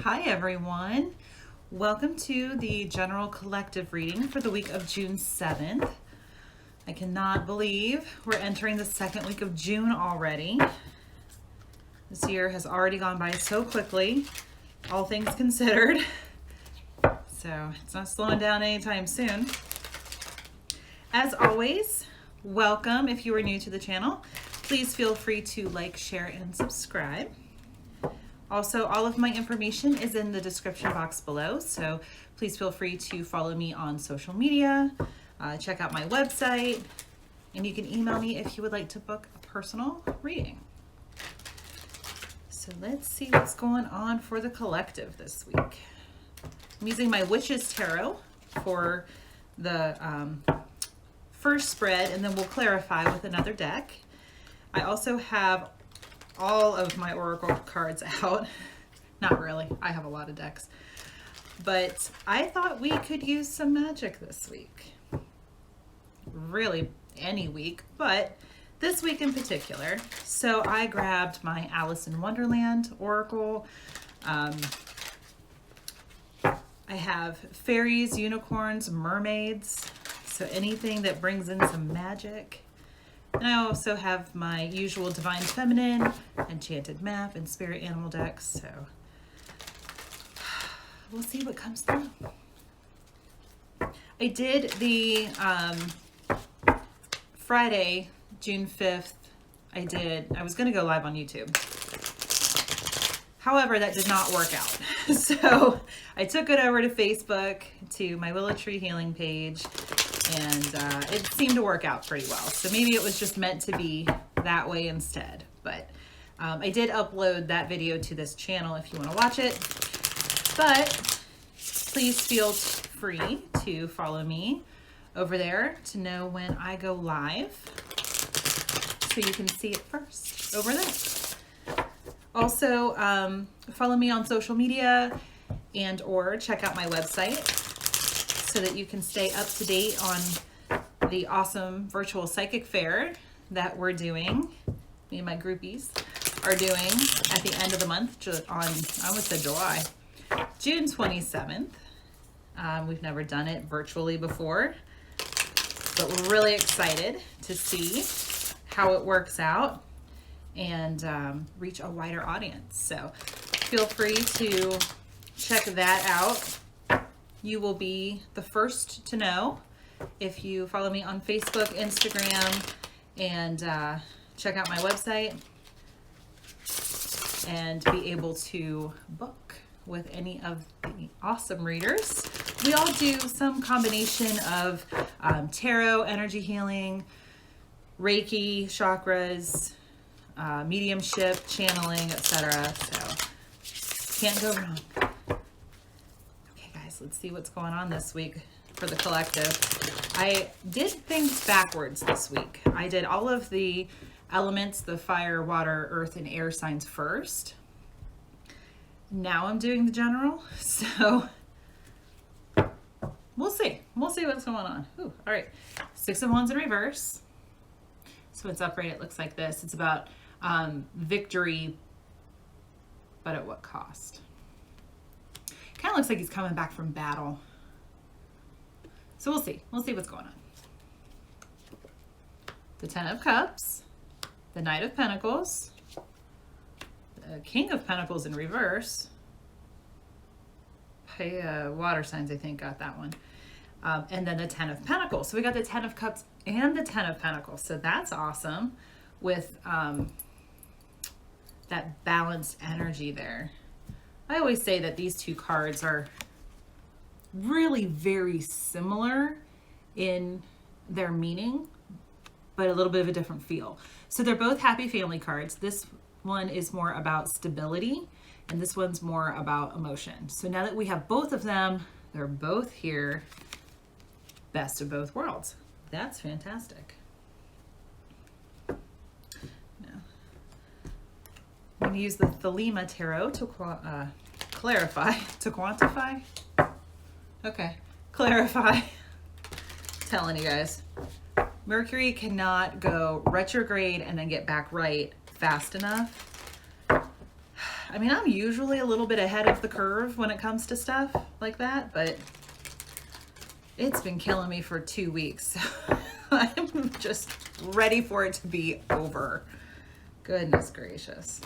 Hi everyone. Welcome to the general collective reading for the week of June 7th. I cannot believe we're entering the second week of June already. This year has already gone by so quickly, all things considered. So it's not slowing down anytime soon. As always, welcome if you are new to the channel. Please feel free to like, share, and subscribe. Also, all of my information is in the description box below, so please feel free to follow me on social media, check out my website, and you can email me if you would like to book a personal reading. So let's see what's going on for the collective this week. I'm using my Witch's Tarot for the first spread, and then we'll clarify with another deck. I also have all of my oracle cards out. Not really, I have a lot of decks, but I thought we could use some magic this week. Really any week, but this week in particular. So I grabbed my Alice in Wonderland oracle. I have fairies, unicorns, mermaids, so anything that brings in some magic. And I also have my usual Divine Feminine, Enchanted Map, and Spirit Animal decks, so we'll see what comes through. I did the Friday, June 5th, I was going to go live on YouTube. However, that did not work out. So I took it over to Facebook, to my Willow Tree Healing page, and it seemed to work out pretty well. So maybe it was just meant to be that way instead. But I did upload that video to this channel if you want to watch it. But please feel free to follow me over there to know when I go live, so you can see it first over there. Also, follow me on social media and or check out my website so that you can stay up to date on the awesome virtual psychic fair that we're doing. Me and my groupies are doing at the end of the month on, I almost said July, June 27th. We've never done it virtually before, but we're really excited to see how it works out and reach a wider audience. So feel free to check that out. You will be the first to know if you follow me on Facebook, Instagram, and check out my website and be able to book with any of the awesome readers. We all do some combination of tarot, energy healing, Reiki, chakras, mediumship, channeling, etc. So can't go wrong. Okay guys, let's see what's going on this week for the collective. I did things backwards this week. I did all of the elements, the fire, water, earth, and air signs first. Now I'm doing the general, so we'll see. We'll see what's going on. Ooh, all right, 6 of Wands in reverse. So it's upright, it looks like this. It's about victory, but at what cost? Kind of looks like he's coming back from battle. So we'll see. We'll see what's going on. The 10 of Cups, the Knight of Pentacles, the King of Pentacles in reverse. Water signs, I think, got that one. And then the 10 of Pentacles. So we got the 10 of Cups and the 10 of Pentacles. So that's awesome with that balanced energy there. I always say that these two cards are really very similar in their meaning, but a little bit of a different feel. So they're both happy family cards. This one is more about stability, and this one's more about emotion. So now that we have both of them, they're both here. Best of both worlds. That's fantastic. Now, I'm going to use the Thelema Tarot to clarify, to quantify. Okay, clarify. Telling you guys, Mercury cannot go retrograde and then get back right fast enough. I mean, I'm usually a little bit ahead of the curve when it comes to stuff like that, but it's been killing me for 2 weeks. I'm just ready for it to be over. Goodness gracious.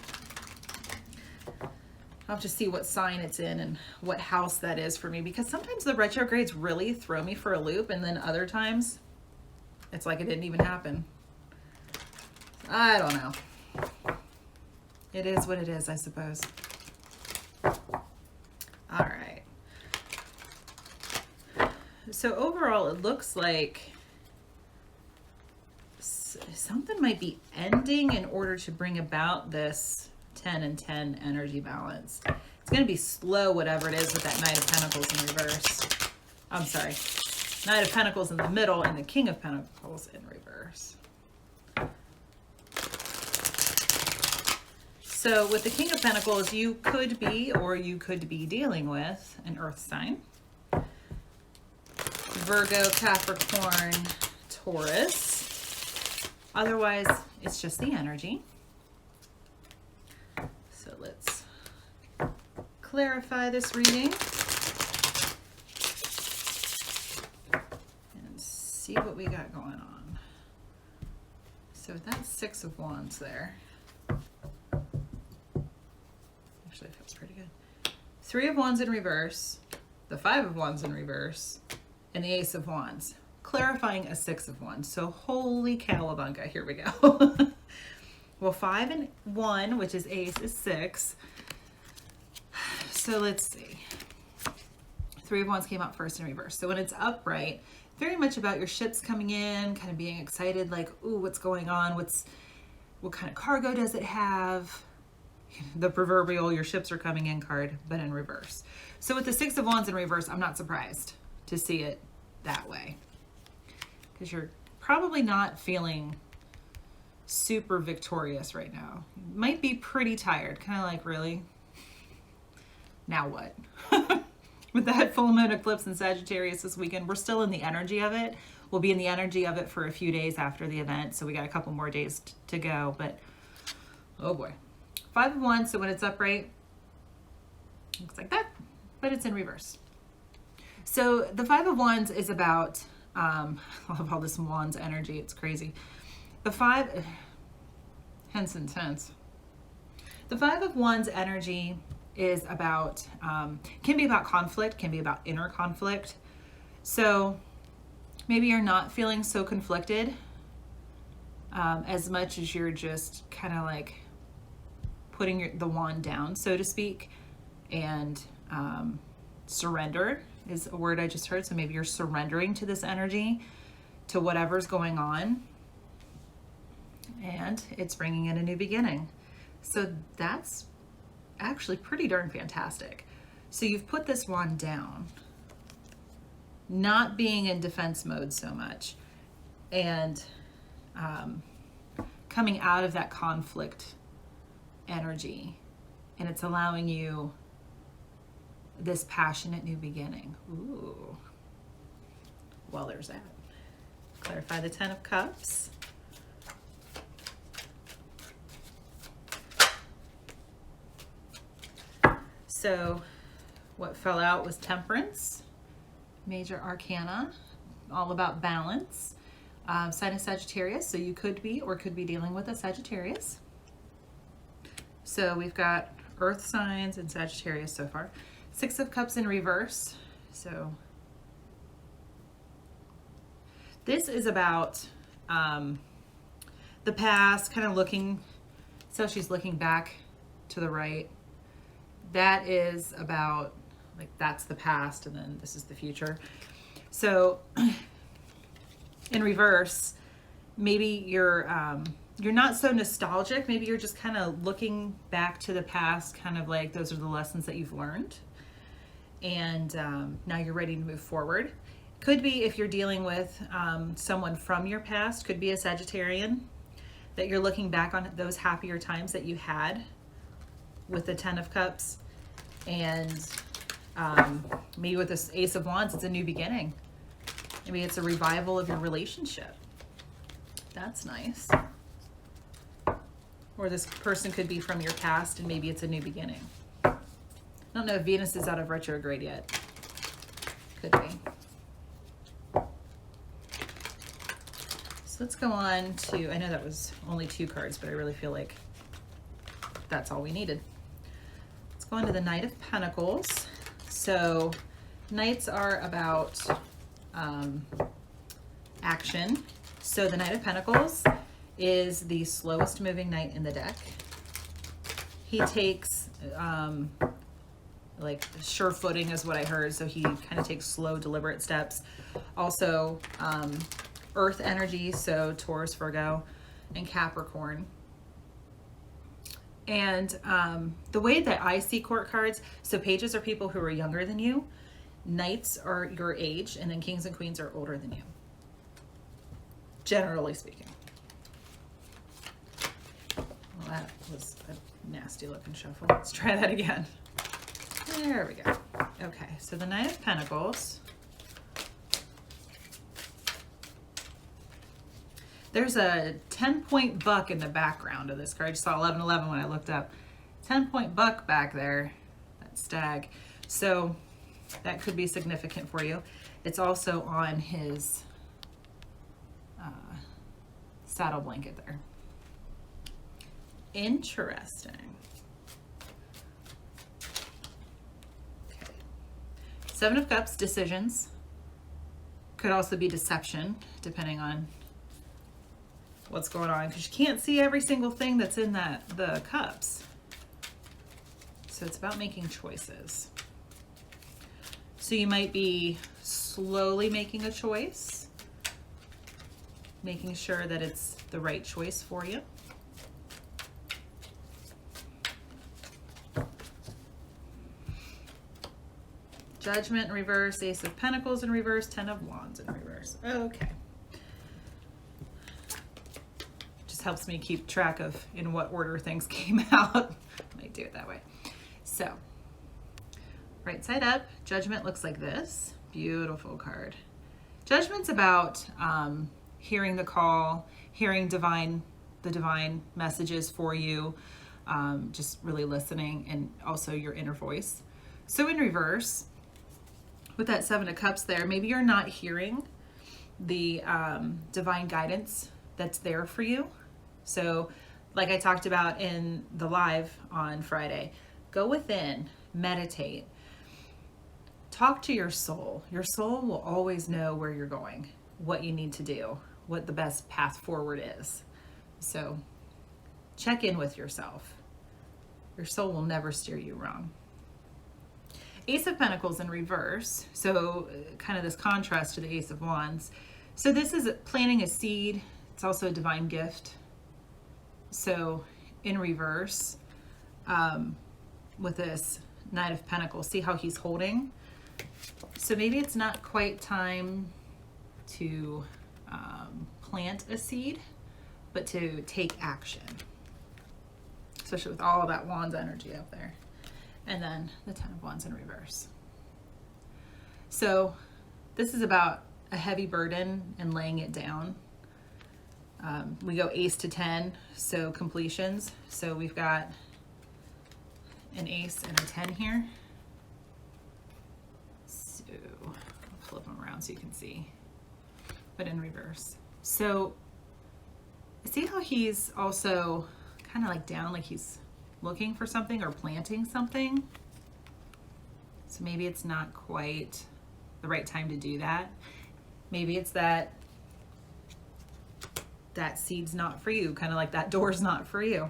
I'll have to see what sign it's in and what house that is for me, because sometimes the retrogrades really throw me for a loop, and then other times it's like it didn't even happen. I don't know. It is what it is, I suppose. All right. So overall, it looks like something might be ending in order to bring about this 10 and 10 energy balance. It's going to be slow, whatever it is, with that Knight of Pentacles in reverse. I'm sorry. Knight of Pentacles in the middle and the King of Pentacles in reverse. So with the King of Pentacles, you could be, or you could be dealing with an earth sign. Virgo, Capricorn, Taurus. Otherwise, it's just the energy. So let's clarify this reading and see what we got going on. So that's 6 of Wands there. Actually, it feels pretty good. 3 of Wands in reverse, the 5 of Wands in reverse, and the Ace of Wands. Clarifying a 6 of Wands. So holy cowabunga, here we go. Well, 5 and 1, which is Ace, is 6. So let's see. 3 of Wands came out first in reverse. So when it's upright, very much about your ships coming in, kind of being excited, like, ooh, what's going on? What kind of cargo does it have? The proverbial your ships are coming in card, but in reverse. So with the 6 of Wands in reverse, I'm not surprised to see it that way, because you're probably not feeling super victorious right now. You might be pretty tired, kind of like, really? Now what? With that full moon eclipse in Sagittarius this weekend, we're still in the energy of it. We'll be in the energy of it for a few days after the event, so we got a couple more days to go, but oh boy. 5 of Wands, so when it's upright, looks like that, but it's in reverse. So the 5 of Wands is about, I love all this Wands energy, it's crazy. The 5, hence intense. The 5 of Wands energy is about, can be about conflict, can be about inner conflict. So maybe you're not feeling so conflicted as much as you're just kind of like putting the wand down, so to speak, and surrender is a word I just heard. So maybe you're surrendering to this energy, to whatever's going on, and it's bringing in a new beginning. So that's actually pretty darn fantastic. So you've put this wand down, not being in defense mode so much, and coming out of that conflict energy, and it's allowing you this passionate new beginning. Ooh. Well, there's that. Clarify the 10 of Cups. So what fell out was Temperance, Major Arcana, all about balance. Sign of Sagittarius, so you could be or could be dealing with a Sagittarius. So we've got earth signs and Sagittarius so far. 6 of Cups in reverse. So this is about the past, kind of looking, so she's looking back to the right. That is about, like, that's the past, and then this is the future. So in reverse, maybe you're not so nostalgic. Maybe you're just kind of looking back to the past, kind of like those are the lessons that you've learned. And now you're ready to move forward. Could be, if you're dealing with someone from your past, could be a Sagittarian, that you're looking back on those happier times that you had with the 10 of Cups. And maybe with this Ace of Wands, it's a new beginning. Maybe it's a revival of your relationship. That's nice. Or this person could be from your past and maybe it's a new beginning. I don't know if Venus is out of retrograde yet. Could be. So let's go on to, I know that was only 2 cards, but I really feel like that's all we needed. Let's go on to the Knight of Pentacles. So Knights are about action. So the Knight of Pentacles is the slowest moving knight in the deck. He takes like sure footing is what I heard. So he kind of takes slow, deliberate steps. Also earth energy. So Taurus, Virgo, and Capricorn. And the way that I see court cards, so pages are people who are younger than you, knights are your age, and then kings and queens are older than you, generally speaking. Well, that was a nasty looking shuffle. Let's try that again. There we go. Okay, so the Knight of Pentacles. There's a 10-point buck in the background of this card. I just saw 1111 when I looked up. 10-point buck back there, that stag. So that could be significant for you. It's also on his saddle blanket there. Interesting. Okay. 7 of Cups, decisions. Could also be deception, depending on what's going on, because you can't see every single thing that's in the cups. So it's about making choices. So you might be slowly making a choice, making sure that it's the right choice for you. Judgment in reverse, Ace of Pentacles in reverse, 10 of Wands in reverse. Okay. Helps me keep track of in what order things came out. I might do it that way. So, right side up, Judgment looks like this. Beautiful card. Judgment's about hearing the call, hearing the divine messages for you, just really listening, and also your inner voice. So in reverse, with that 7 of Cups there, maybe you're not hearing the divine guidance that's there for you. So like I talked about in the live on Friday, go within, meditate, talk to your soul. Your soul will always know where you're going, what you need to do, what the best path forward is. So check in with yourself. Your soul will never steer you wrong. Ace of Pentacles in reverse. So kind of this contrast to the Ace of Wands. So this is planting a seed. It's also a divine gift. So in reverse, with this Knight of Pentacles, see how he's holding? So maybe it's not quite time to plant a seed, but to take action, especially with all of that Wands energy up there. And then the 10 of Wands in reverse. So this is about a heavy burden and laying it down. We go Ace to 10, so completions. So we've got an Ace and a 10 here. So I'll flip them around so you can see, but in reverse. So see how he's also kind of like down, like he's looking for something or planting something. So maybe it's not quite the right time to do that. Maybe it's that seed's not for you, kind of like that door's not for you.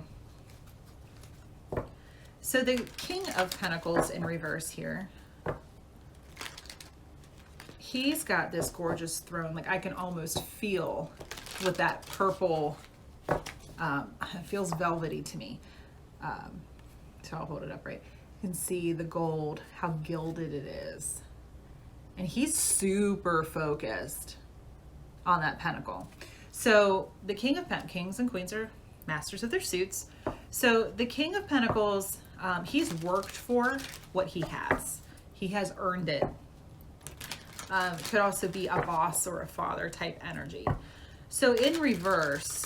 So the King of Pentacles in reverse here, he's got this gorgeous throne. Like I can almost feel with that purple, it feels velvety to me. So I'll hold it up right. You can see the gold, how gilded it is. And he's super focused on that pentacle. So the King of Pentacles, kings and queens are masters of their suits. So the King of Pentacles, he's worked for what he has. He has earned it. Could also be a boss or a father type energy. So in reverse,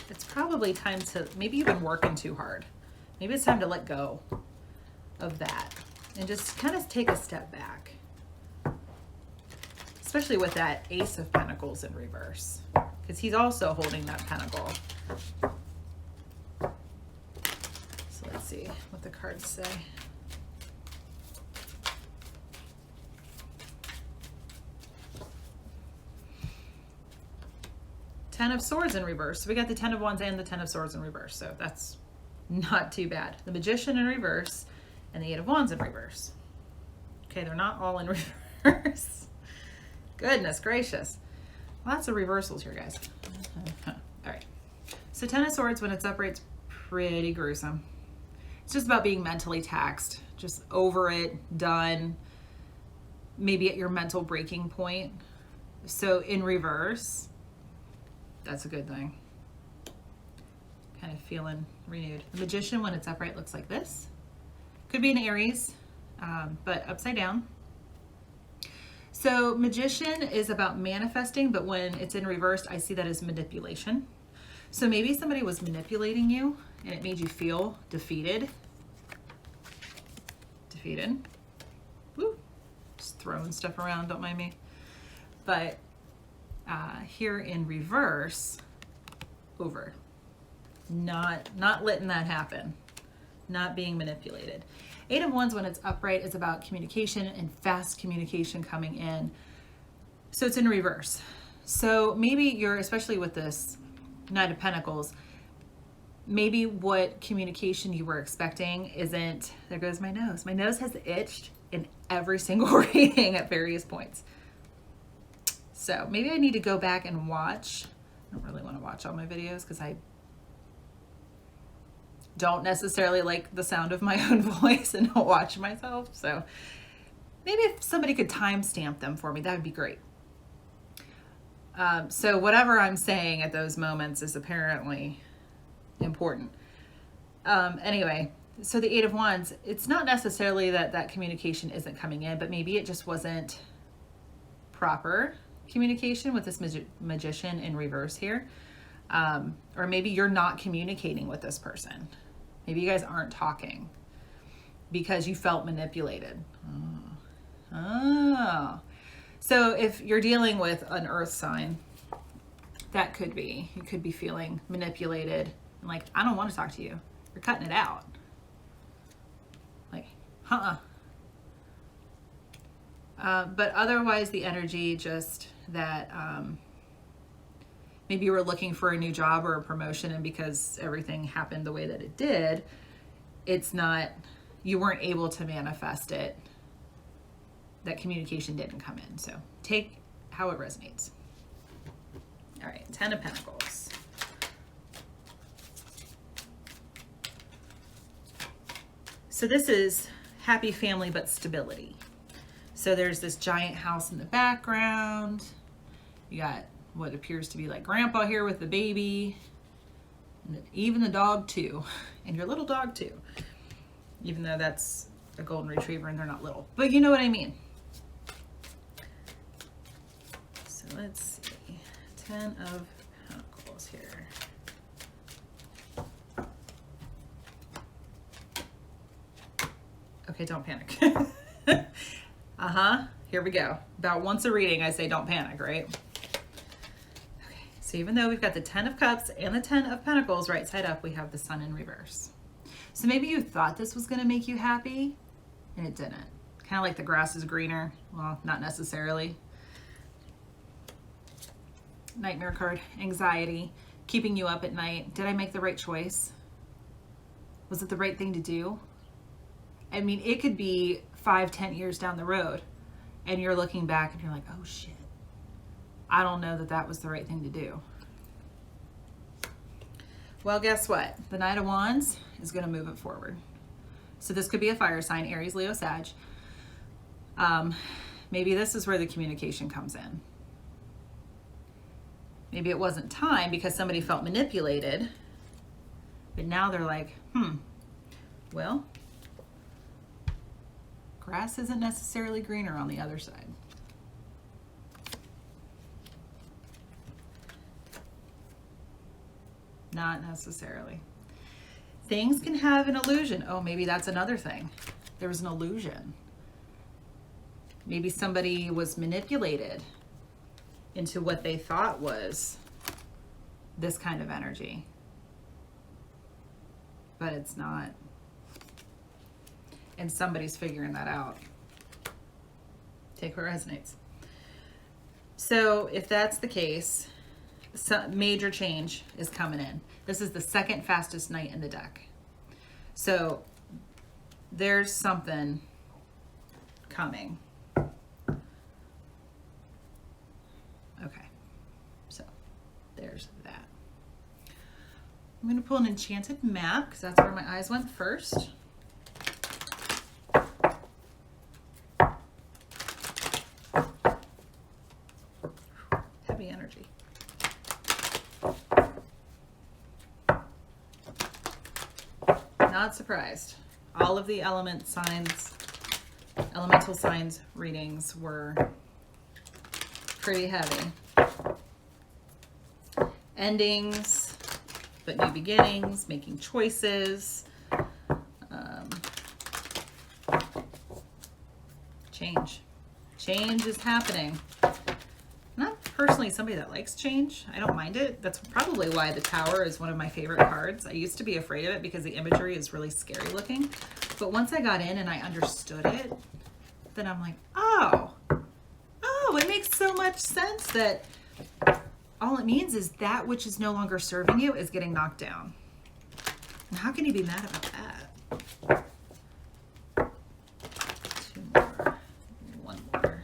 it's probably time to, maybe you've been working too hard. Maybe it's time to let go of that and just kind of take a step back. Especially with that Ace of Pentacles in reverse, because he's also holding that pentacle. So let's see what the cards say. Ten of Swords in reverse. So we got the Ten of Wands and the Ten of Swords in reverse. So that's not too bad. The Magician in reverse and the Eight of Wands in reverse. Okay, they're not all in reverse. Goodness gracious. Lots of reversals here, guys. All right. So Ten of Swords, when it's upright, it's pretty gruesome. It's just about being mentally taxed. Just over it, done. Maybe at your mental breaking point. So in reverse, that's a good thing. Kind of feeling renewed. The Magician, when it's upright, looks like this. Could be an Aries, but upside down. So Magician is about manifesting, but when it's in reverse, I see that as manipulation. So maybe somebody was manipulating you and it made you feel defeated. Defeated. Woo. Just throwing stuff around, don't mind me. But here in reverse, over. Not letting that happen. Not being manipulated. Eight of Wands, when it's upright, is about communication and fast communication coming in. So it's in reverse. So maybe you're, especially with this Knight of Pentacles, maybe what communication you were expecting isn't, there goes my nose. My nose has itched in every single reading at various points. So maybe I need to go back and watch. I don't really want to watch all my videos because I don't necessarily like the sound of my own voice and don't watch myself. So maybe if somebody could timestamp them for me, that would be great. So whatever I'm saying at those moments is apparently important. Anyway, so the Eight of Wands, it's not necessarily that that communication isn't coming in, but maybe it just wasn't proper communication with this Magician in reverse here. Or maybe you're not communicating with this person. Maybe you guys aren't talking because you felt manipulated. Oh. So if you're dealing with an earth sign, that could be, you could be feeling manipulated and like, I don't want to talk to you. You're cutting it out. Like, but otherwise the energy just that, maybe you were looking for a new job or a promotion, and because everything happened the way that it did, it's not, you weren't able to manifest it. That communication didn't come in. So take how it resonates. All right, Ten of Pentacles. So this is happy family, but stability. So there's this giant house in the background. You got what appears to be like grandpa here with the baby, and even the dog too, and your little dog too, even though that's a golden retriever and they're not little, but you know what I mean. So let's see, Ten of Pentacles here. Okay, don't panic. Here we go. About once a reading I say don't panic, right? So even though we've got the Ten of Cups and the Ten of Pentacles right side up, we have the Sun in reverse. So maybe you thought this was going to make you happy and it didn't. Kind of like the grass is greener. Well, not necessarily. Nightmare card, anxiety, keeping you up at night. Did I make the right choice? Was it the right thing to do? I mean, it could be 5-10 years down the road and you're looking back and you're like, oh shit. I don't know that that was the right thing to do. Well, guess what? The Knight of Wands is going to move it forward. So this could be a fire sign, Aries, Leo, Sag. Maybe this is where the communication comes in. Maybe it wasn't time because somebody felt manipulated, but now they're like, well, grass isn't necessarily greener on the other side. Not necessarily. Things can have an illusion. Oh, maybe that's another thing. There was an illusion. Maybe somebody was manipulated into what they thought was this kind of energy. But it's not. And somebody's figuring that out. Take what resonates. So if that's the case, some major change is coming in. This is the second fastest knight in the deck. So there's something coming. Okay, so there's that. I'm going to pull an enchanted map because that's where my eyes went first. Heavy energy. Not surprised. All of the elemental signs readings were pretty heavy. Endings, but new beginnings, making choices, change. Change is happening. Not personally somebody that likes change. I don't mind it. That's probably why the Tower is one of my favorite cards. I used to be afraid of it because the imagery is really scary looking. But once I got in and I understood it, then I'm like, oh, it makes so much sense that all it means is that which is no longer serving you is getting knocked down. And how can you be mad about that? Two more. One more.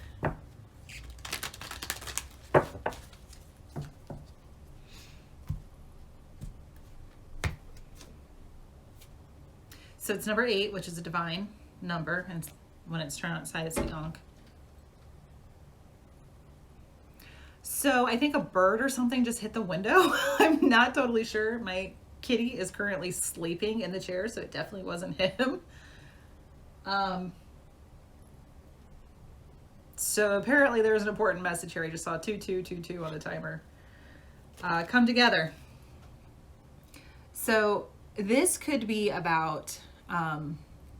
So it's number 8, which is a divine number, and when it's turned outside, it's the Ankh. So I think a bird or something just hit the window. I'm not totally sure. My kitty is currently sleeping in the chair, so it definitely wasn't him. So apparently there's an important message here. I just saw 2222 on the timer. Come together. So this could be about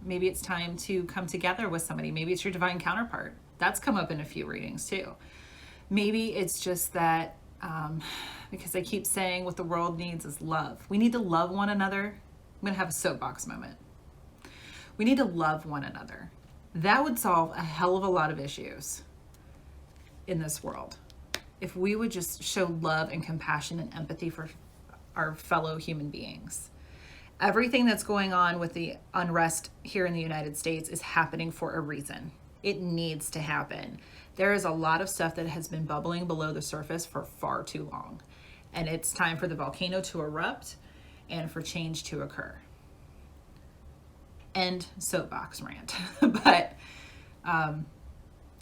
maybe it's time to come together with somebody. Maybe it's your divine counterpart. That's come up in a few readings too. Maybe it's just that, because I keep saying what the world needs is love. We need to love one another. I'm going to have a soapbox moment. We need to love one another. That would solve a hell of a lot of issues in this world. If we would just show love and compassion and empathy for our fellow human beings. Everything that's going on with the unrest here in the United States is happening for a reason. It needs to happen. There is a lot of stuff that has been bubbling below the surface for far too long. And it's time for the volcano to erupt and for change to occur. End soapbox rant. But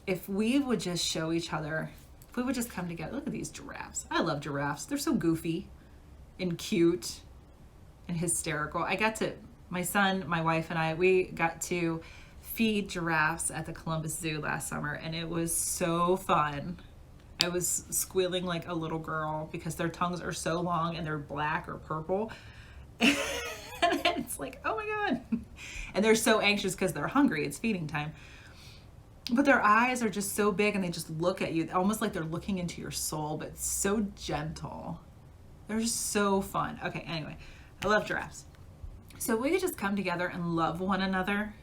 if we would just show each other, if we would just come together. Look at these giraffes. I love giraffes. They're so goofy and cute and hysterical. My son, my wife, and I, we got to feed giraffes at the Columbus Zoo last summer, and it was so fun. I was squealing like a little girl because their tongues are so long and they're black or purple. And it's like, oh my God. And they're so anxious because they're hungry. It's feeding time. But their eyes are just so big and they just look at you, almost like they're looking into your soul, but so gentle. They're so fun. Okay, anyway, I love giraffes. So we could just come together and love one another.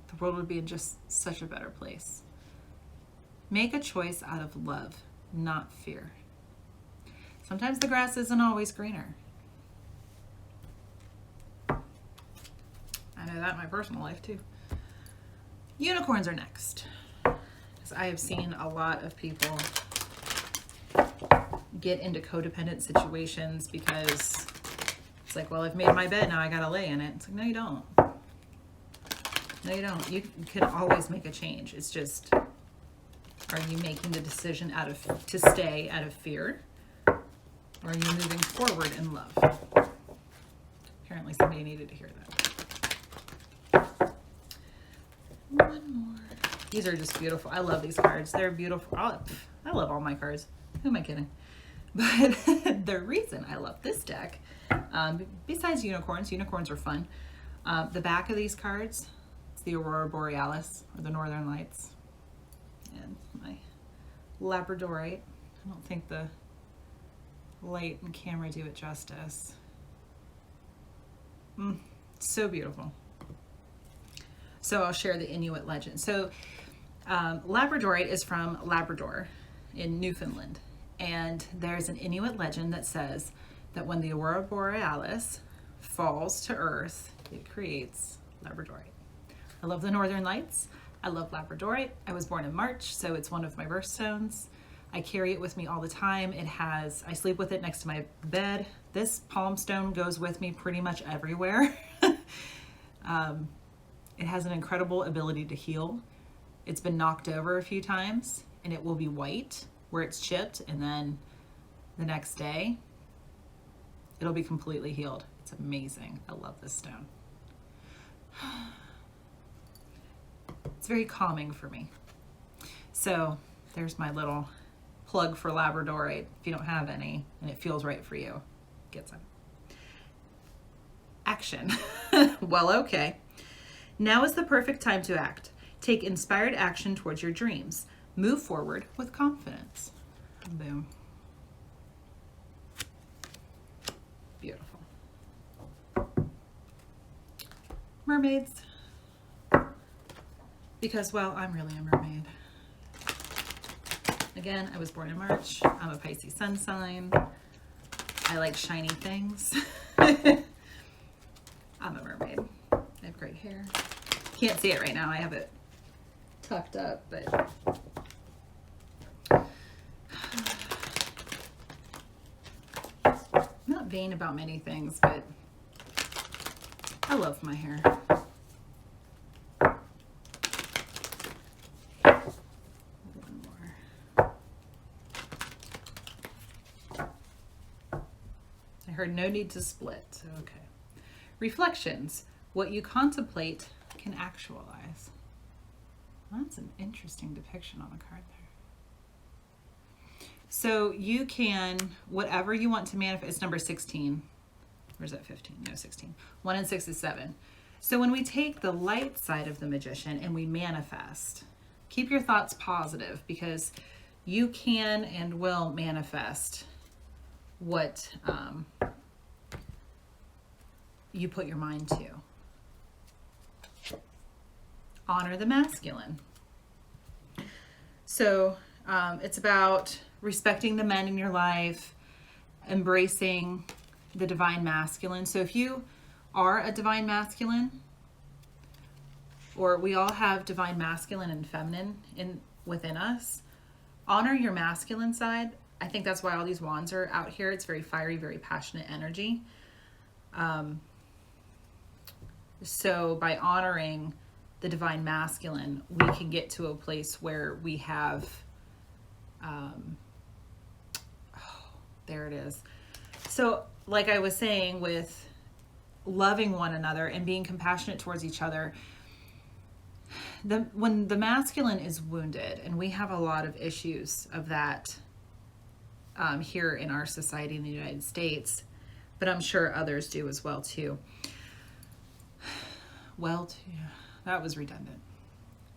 The world would be in just such a better place. Make a choice out of love, not fear. Sometimes the grass isn't always greener. I know that in my personal life too. Unicorns are next. Because I have seen a lot of people get into codependent situations because it's like, well, I've made my bed, now I gotta lay in it. It's like, no, you don't. No, you don't. You can always make a change. It's just, are you making the decision to stay out of fear? Or are you moving forward in love? Apparently somebody needed to hear that. One more. These are just beautiful. I love these cards. They're beautiful. I love all my cards. Who am I kidding? But the reason I love this deck, besides unicorns are fun. The back of these cards, it's the Aurora Borealis, or the Northern Lights. And my Labradorite. I don't think the light and camera do it justice. So beautiful. So I'll share the Inuit legend. So Labradorite is from Labrador in Newfoundland. And there's an Inuit legend that says that when the Aurora Borealis falls to Earth, it creates Labradorite. I love the Northern Lights. I love Labradorite. I was born in March, so it's one of my birthstones. I carry it with me all the time. I sleep with it next to my bed. This palm stone goes with me pretty much everywhere. It has an incredible ability to heal. It's been knocked over a few times, and it will be white where it's chipped, and then the next day it'll be completely healed. It's amazing. I love this stone. It's very calming for me. So there's my little plug for Labradorite. If you don't have any and it feels right for you, get some. Action. Well, okay. Now is the perfect time to act. Take inspired action towards your dreams. Move forward with confidence. Boom. Beautiful. Mermaids. Because, well, I'm really a mermaid. Again, I was born in March. I'm a Pisces sun sign. I like shiny things. I'm a mermaid. I have great hair. Can't see it right now. I have it tucked up, but I'm not vain about many things, but I love my hair. One more. I heard no need to split. Okay. Reflections. What you contemplate can actualize. That's an interesting depiction on the card there. So you can, whatever you want to manifest, it's number 16. Or is that 15? No, 16. 1 and 6 is 7. So when we take the light side of the magician and we manifest, keep your thoughts positive, because you can and will manifest what you put your mind to. Honor the masculine. So it's about respecting the men in your life, embracing the divine masculine. So if you are a divine masculine, or we all have divine masculine and feminine within us, honor your masculine side. I think that's why all these wands are out here. It's very fiery, very passionate energy. So by honoring the divine masculine, we can get to a place where we have, there it is. So like I was saying, with loving one another and being compassionate towards each other, when the masculine is wounded, and we have a lot of issues of that here in our society in the United States, but I'm sure others do as well too. That was redundant.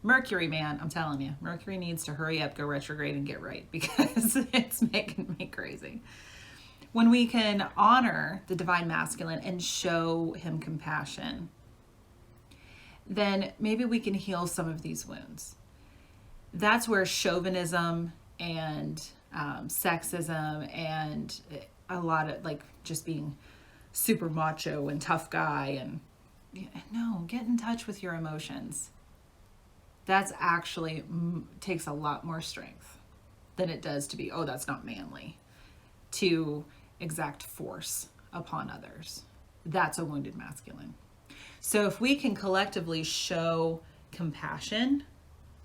Mercury, man, I'm telling you, Mercury needs to hurry up, go retrograde, and get right, because it's making me crazy. When we can honor the divine masculine and show him compassion, then maybe we can heal some of these wounds. That's where chauvinism and sexism and a lot of like just being super macho and tough guy, and no, get in touch with your emotions. That's actually takes a lot more strength than it does to be, oh, that's not manly, to exact force upon others. That's a wounded masculine. So if we can collectively show compassion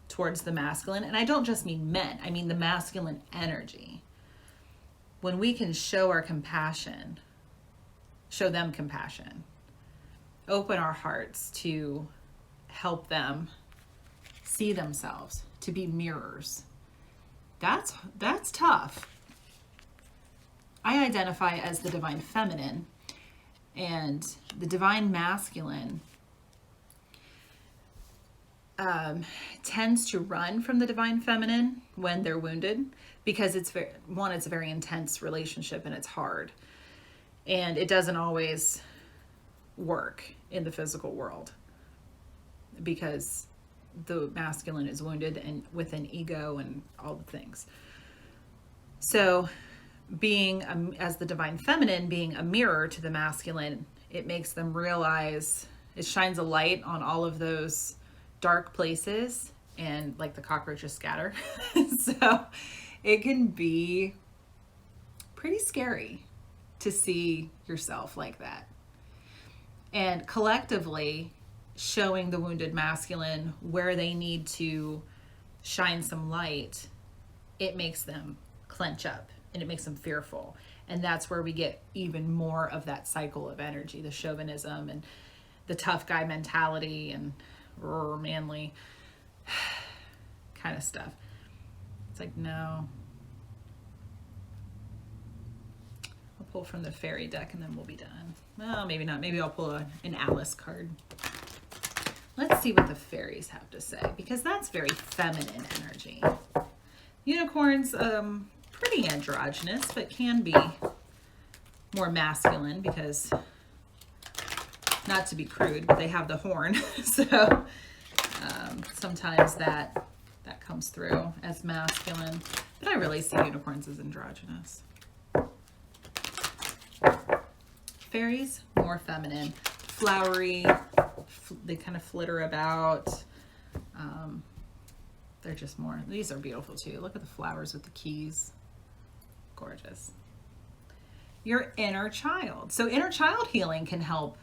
towards the masculine, and I don't just mean men, I mean the masculine energy. When we can show our compassion, show them compassion, open our hearts to help them see themselves, to be mirrors. That's tough. I identify as the divine feminine, and the divine masculine tends to run from the divine feminine when they're wounded, because it's a very intense relationship and it's hard, and it doesn't always work in the physical world because the masculine is wounded and with an ego and all the things. So being as the divine feminine, being a mirror to the masculine, it makes them realize, it shines a light on all of those dark places, and like the cockroaches scatter. So it can be pretty scary to see yourself like that. And collectively showing the wounded masculine where they need to shine some light, it makes them clench up and it makes them fearful. And that's where we get even more of that cycle of energy, the chauvinism and the tough guy mentality and manly kind of stuff. It's like, no. I'll pull from the fairy deck and then we'll be done. Well, maybe not. Maybe I'll pull an Alice card. Let's see what the fairies have to say, because that's very feminine energy. Unicorns, pretty androgynous, but can be more masculine because, not to be crude, but they have the horn. So sometimes that comes through as masculine, but I really see unicorns as androgynous. Fairies, more feminine, flowery, they kind of flitter about. They're just more, these are beautiful too. Look at the flowers with the keys. Gorgeous. Your inner child. So inner child healing can help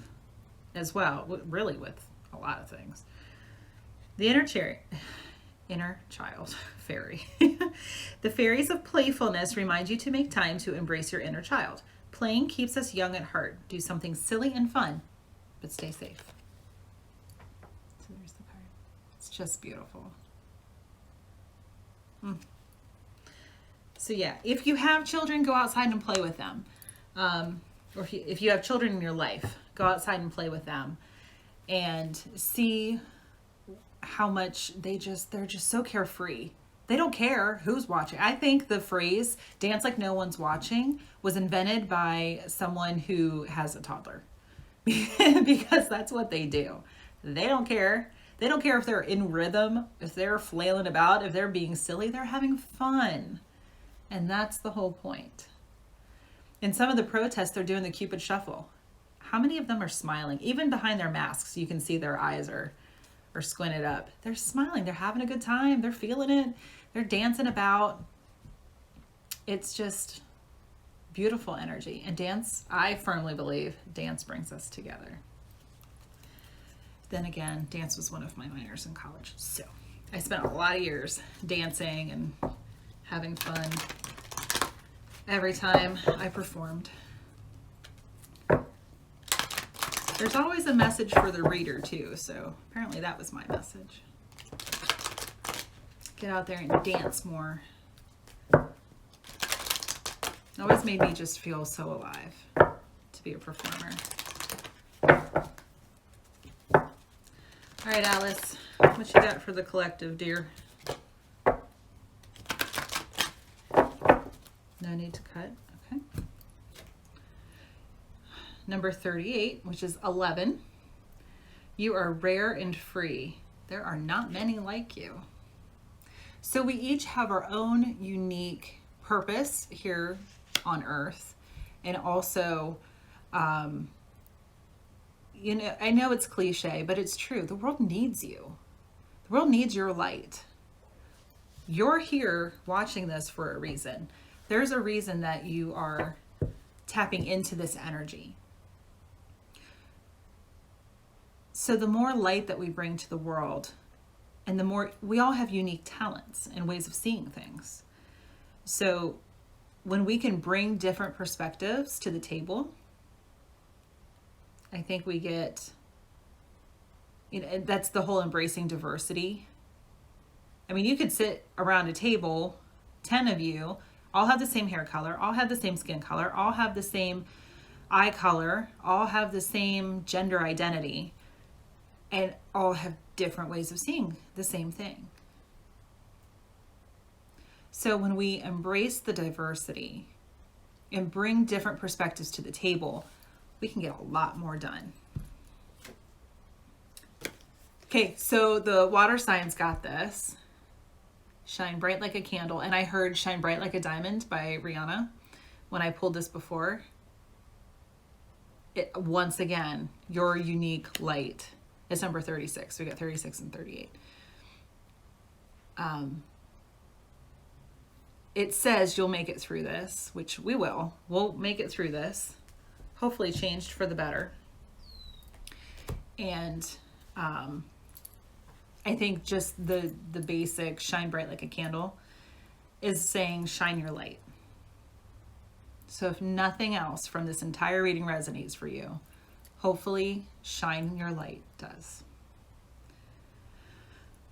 as well, really with a lot of things. The inner child fairy. The fairies of playfulness remind you to make time to embrace your inner child. Playing keeps us young at heart. Do something silly and fun, but stay safe. So there's the card. It's just beautiful. So yeah, if you have children, go outside and play with them. Or if you have children in your life, go outside and play with them and see how much they're just so carefree. They don't care who's watching. I think the phrase dance like no one's watching was invented by someone who has a toddler because that's what they do. They don't care. They don't care if they're in rhythm, if they're flailing about, if they're being silly, they're having fun. And that's the whole point. In some of the protests, they're doing the Cupid shuffle. How many of them are smiling? Even behind their masks, you can see their eyes are squinted up. They're smiling. They're having a good time. They're feeling it. They're dancing about. It's just beautiful energy. And dance, I firmly believe, dance brings us together. Then again, dance was one of my minors in college. So I spent a lot of years dancing and having fun every time I performed. There's always a message for the reader too, so apparently that was my message. Get out there and dance more. It always made me just feel so alive to be a performer. All right, Alice, what you got for the collective, dear? No need to cut, okay. Number 38, which is 11. You are rare and free. There are not many like you. So we each have our own unique purpose here on Earth. And also, you know, I know it's cliche, but it's true. The world needs you. The world needs your light. You're here watching this for a reason. There's a reason that you are tapping into this energy. So the more light that we bring to the world, and the more, we all have unique talents and ways of seeing things. So when we can bring different perspectives to the table, I think we get, you know, that's the whole embracing diversity. I mean, you could sit around a table, 10 of you, all have the same hair color, all have the same skin color, all have the same eye color, all have the same gender identity, and all have different ways of seeing the same thing. So when we embrace the diversity and bring different perspectives to the table, we can get a lot more done. Okay, so the water signs got this. Shine bright like a candle. And I heard Shine Bright Like a Diamond by Rihanna when I pulled this before. Once again, your unique light is number 36. We got 36 and 38. It says you'll make it through this, which we will. We'll make it through this. Hopefully changed for the better. And I think just the basic shine bright like a candle is saying shine your light. So if nothing else from this entire reading resonates for you, hopefully shine your light does.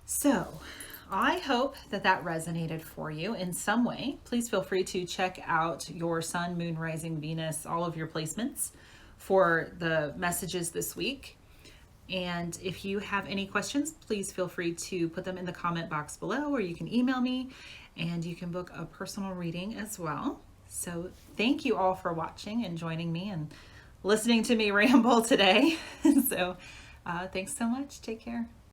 So I hope that that resonated for you in some way. Please feel free to check out your Sun, Moon, Rising, Venus, all of your placements for the messages this week. And if you have any questions, please feel free to put them in the comment box below, or you can email me and you can book a personal reading as well. So thank you all for watching and joining me and listening to me ramble today. So thanks so much. Take care.